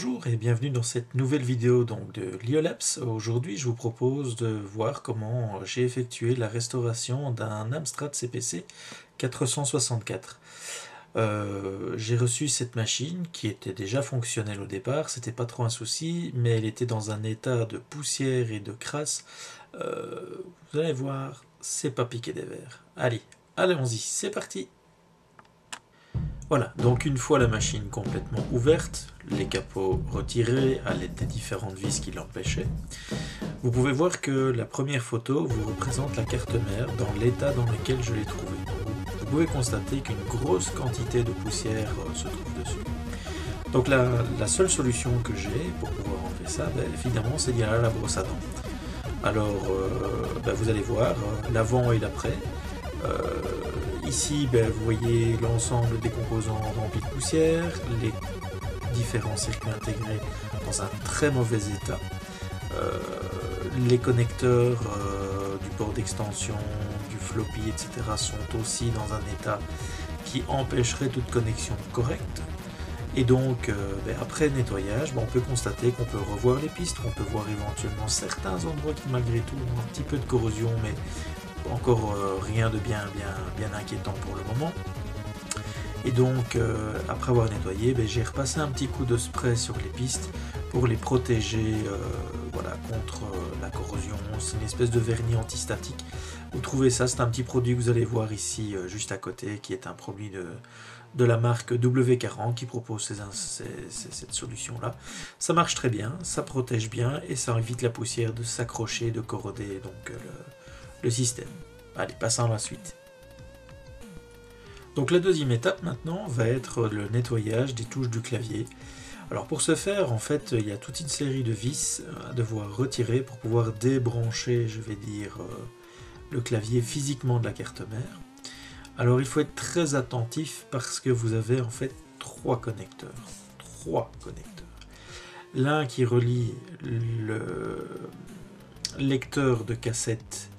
Bonjour et bienvenue dans cette nouvelle vidéo donc de Liolabs. Aujourd'hui je vous propose de voir comment j'ai effectué la restauration d'un Amstrad CPC 464. J'ai reçu cette machine qui était déjà fonctionnelle au départ, c'était pas trop un souci, mais elle était dans un état de poussière et de crasse. Vous allez voir, c'est pas piqué des verres. Allez, allons-y, c'est parti! Voilà, donc une fois la machine complètement ouverte, les capots retirés à l'aide des différentes vis qui l'empêchaient, vous pouvez voir que la première photo vous représente la carte mère dans l'état dans lequel je l'ai trouvée. Vous pouvez constater qu'une grosse quantité de poussière se trouve dessus. Donc la seule solution que j'ai pour pouvoir enlever ça, évidemment, c'est d'y aller à la brosse à dents. Alors, vous allez voir l'avant et l'après. Ici, vous voyez l'ensemble des composants remplis de poussière, les différents circuits intégrés dans un très mauvais état, les connecteurs du port d'extension, du floppy, etc. sont aussi dans un état qui empêcherait toute connexion correcte. Et donc, après nettoyage, on peut constater qu'on peut revoir les pistes, on peut voir éventuellement certains endroits qui malgré tout ont un petit peu de corrosion, mais encore rien de bien inquiétant pour le moment. Et donc après avoir nettoyé, j'ai repassé un petit coup de spray sur les pistes pour les protéger contre la corrosion. C'est une espèce de vernis antistatique. Vous trouvez ça, c'est un petit produit que vous allez voir ici juste à côté, qui est un produit de la marque W40 qui propose cette solution là. Ça marche très bien, ça protège bien et ça évite la poussière de s'accrocher, de corroder donc le système. Allez, passons à la suite. Donc la deuxième étape maintenant va être le nettoyage des touches du clavier. Alors pour ce faire, en fait, il y a toute une série de vis à devoir retirer pour pouvoir débrancher, je vais dire, le clavier physiquement de la carte mère. Alors il faut être très attentif parce que vous avez en fait trois connecteurs. L'un qui relie le lecteur de cassette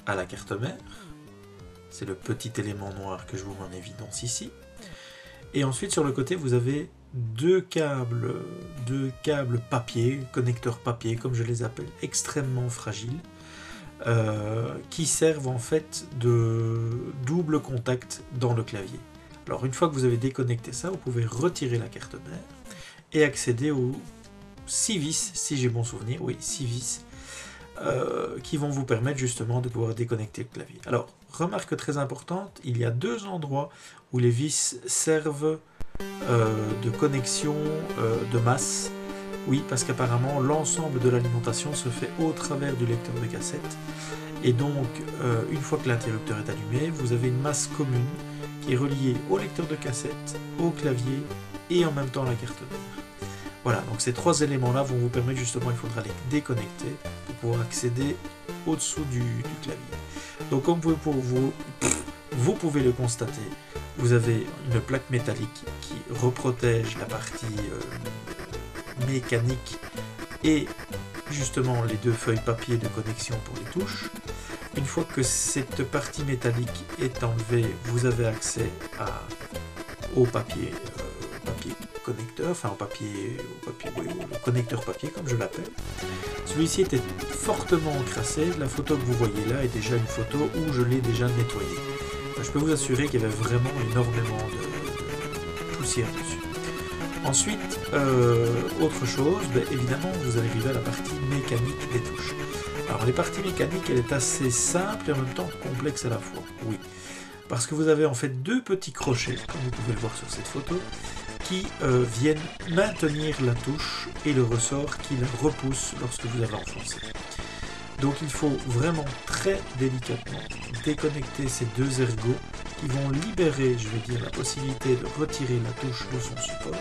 à la carte mère, c'est le petit élément noir que je vous mets en évidence ici, et ensuite sur le côté vous avez deux câbles papier, connecteurs papier comme je les appelle, extrêmement fragiles, qui servent en fait de double contact dans le clavier. Alors une fois que vous avez déconnecté ça, vous pouvez retirer la carte mère et accéder aux 6 vis, si j'ai bon souvenir, oui 6 vis, qui vont vous permettre justement de pouvoir déconnecter le clavier. Alors, remarque très importante, il y a deux endroits où les vis servent de connexion de masse. Oui, parce qu'apparemment, l'ensemble de l'alimentation se fait au travers du lecteur de cassette. Et donc, une fois que l'interrupteur est allumé, vous avez une masse commune qui est reliée au lecteur de cassette, au clavier et en même temps à la carte mère. Voilà, donc ces trois éléments-là vont vous permettre justement, il faudra les déconnecter pour pouvoir accéder au-dessous du clavier. Donc comme vous pouvez le constater, vous avez une plaque métallique qui reprotège la partie mécanique et justement les deux feuilles papier de connexion pour les touches. Une fois que cette partie métallique est enlevée, vous avez accès au papier connecteur, enfin le connecteur papier comme je l'appelle. Celui-ci était fortement encrassé, la photo que vous voyez là est déjà une photo où je l'ai déjà nettoyé. Je peux vous assurer qu'il y avait vraiment énormément de poussière dessus. Ensuite, autre chose, évidemment vous allez arriver à la partie mécanique des touches. Alors les parties mécaniques, elle est assez simple et en même temps complexe à la fois, oui. Parce que vous avez en fait deux petits crochets, comme vous pouvez le voir sur cette photo, qui viennent maintenir la touche et le ressort qui la repousse lorsque vous avez enfoncé. Donc il faut vraiment très délicatement déconnecter ces deux ergots qui vont libérer, je vais dire, la possibilité de retirer la touche de son support.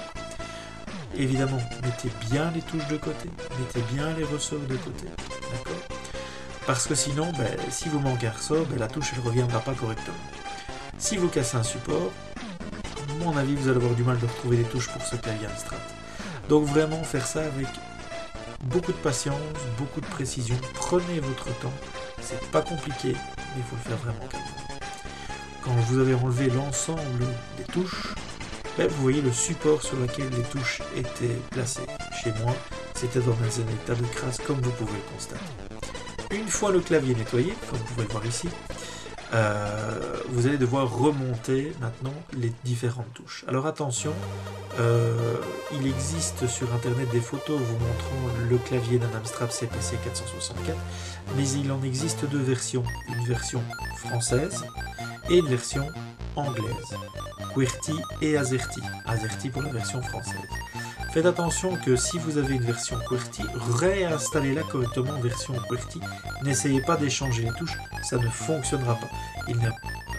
Évidemment, mettez bien les touches de côté, mettez bien les ressorts de côté, d'accord ? Parce que sinon, si vous manquez un ressort, la touche ne reviendra pas correctement. Si vous cassez un support, à mon avis, vous allez avoir du mal de retrouver des touches pour ce clavier Amstrad. Donc vraiment faire ça avec beaucoup de patience, beaucoup de précision. Prenez votre temps, c'est pas compliqué, mais il faut le faire vraiment calmement. Quand vous avez enlevé l'ensemble des touches, vous voyez le support sur lequel les touches étaient placées. Chez moi, c'était dans un état de crasse, comme vous pouvez le constater. Une fois le clavier nettoyé, comme vous pouvez le voir ici, vous allez devoir remonter maintenant les différentes touches. Alors attention, il existe sur internet des photos vous montrant le clavier d'un Amstrad CPC 464, mais il en existe deux versions, une version française et une version anglaise, QWERTY et AZERTY, AZERTY pour la version française. Faites attention que si vous avez une version QWERTY, réinstallez-la correctement en version QWERTY. N'essayez pas d'échanger les touches, ça ne fonctionnera pas.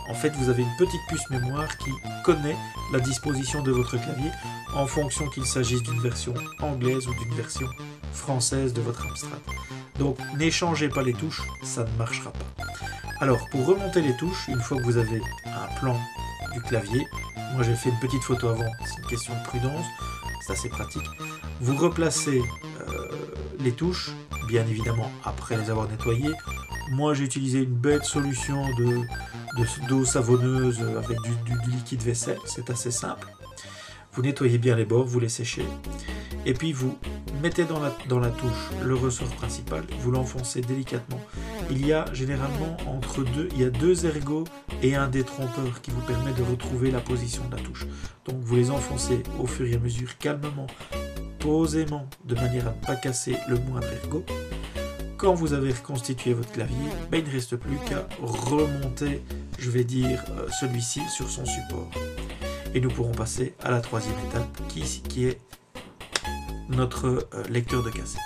En fait, vous avez une petite puce mémoire qui connaît la disposition de votre clavier en fonction qu'il s'agisse d'une version anglaise ou d'une version française de votre Amstrad. Donc, n'échangez pas les touches, ça ne marchera pas. Alors, pour remonter les touches, une fois que vous avez un plan du clavier, moi j'ai fait une petite photo avant, c'est une question de prudence, c'est assez pratique. Vous replacez les touches, bien évidemment après les avoir nettoyées. Moi j'ai utilisé une bête solution d'eau savonneuse avec du liquide vaisselle, c'est assez simple. Vous nettoyez bien les bords, vous les séchez, et puis vous mettez dans la touche le ressort principal, vous l'enfoncez délicatement. Il y a généralement deux ergots et un détrompeur qui vous permet de retrouver la position de la touche. Donc vous les enfoncez au fur et à mesure, calmement, posément, de manière à ne pas casser le moindre ergot. Quand vous avez reconstitué votre clavier, il ne reste plus qu'à remonter, je vais dire, celui-ci sur son support. Et nous pourrons passer à la troisième étape qui est notre lecteur de cassette.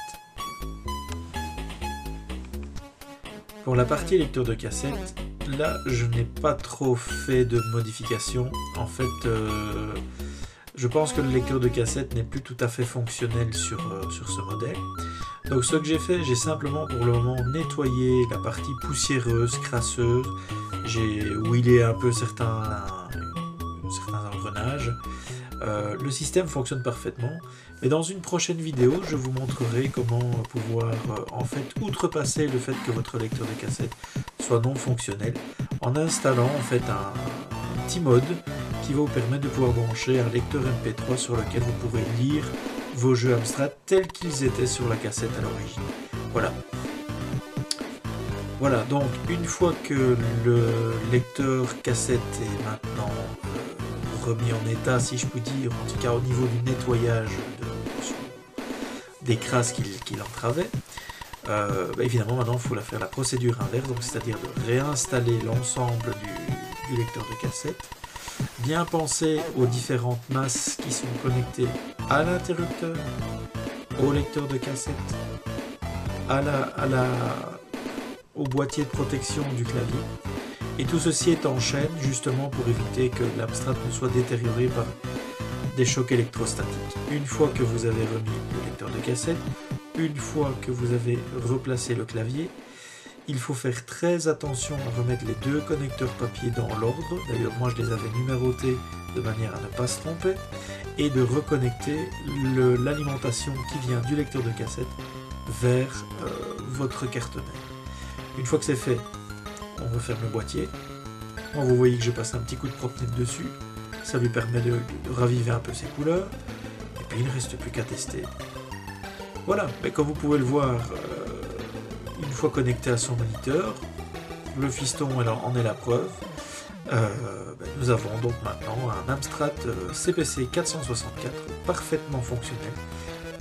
Pour la partie lecteur de cassette, là je n'ai pas trop fait de modifications. En fait, je pense que le lecteur de cassette n'est plus tout à fait fonctionnel sur ce modèle. Donc ce que j'ai fait, j'ai simplement pour le moment nettoyé la partie poussiéreuse, crasseuse. J'ai huilé un peu certains engrenages. Le système fonctionne parfaitement, mais dans une prochaine vidéo, je vous montrerai comment pouvoir en fait outrepasser le fait que votre lecteur de cassette soit non fonctionnel en installant en fait un petit mode qui va vous permettre de pouvoir brancher un lecteur MP3 sur lequel vous pourrez lire vos jeux Amstrad tels qu'ils étaient sur la cassette à l'origine. Voilà, donc une fois que le lecteur cassette est maintenant remis en état, si je puis dire, en tout cas au niveau du nettoyage des crasses qu'il entravait, évidemment maintenant il faut faire la procédure inverse, c'est-à-dire de réinstaller l'ensemble du lecteur de cassette, bien penser aux différentes masses qui sont connectées à l'interrupteur, au lecteur de cassette, au boîtier de protection du clavier. Et tout ceci est en chaîne justement pour éviter que l'Amstrad ne soit détérioré par des chocs électrostatiques. Une fois que vous avez remis le lecteur de cassette, une fois que vous avez replacé le clavier, il faut faire très attention à remettre les deux connecteurs papier dans l'ordre. D'ailleurs, moi je les avais numérotés de manière à ne pas se tromper, et de reconnecter l'alimentation qui vient du lecteur de cassette vers votre carte mère. Une fois que c'est fait, on referme le boîtier. Bon, vous voyez que je passe un petit coup de propre-net dessus. Ça lui permet de raviver un peu ses couleurs. Et puis il ne reste plus qu'à tester. Voilà, mais comme vous pouvez le voir, une fois connecté à son moniteur, le fiston en est la preuve. Nous avons donc maintenant un Amstrad CPC 464 parfaitement fonctionnel,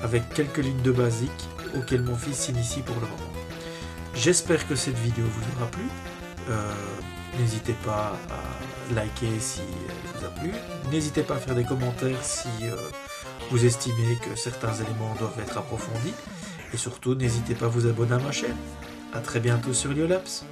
avec quelques lignes de basique auxquelles mon fils s'initie pour le moment. J'espère que cette vidéo vous aura plu. N'hésitez pas à liker si elle vous a plu. N'hésitez pas à faire des commentaires si vous estimez que certains éléments doivent être approfondis. Et surtout, n'hésitez pas à vous abonner à ma chaîne. A très bientôt sur Liolabs.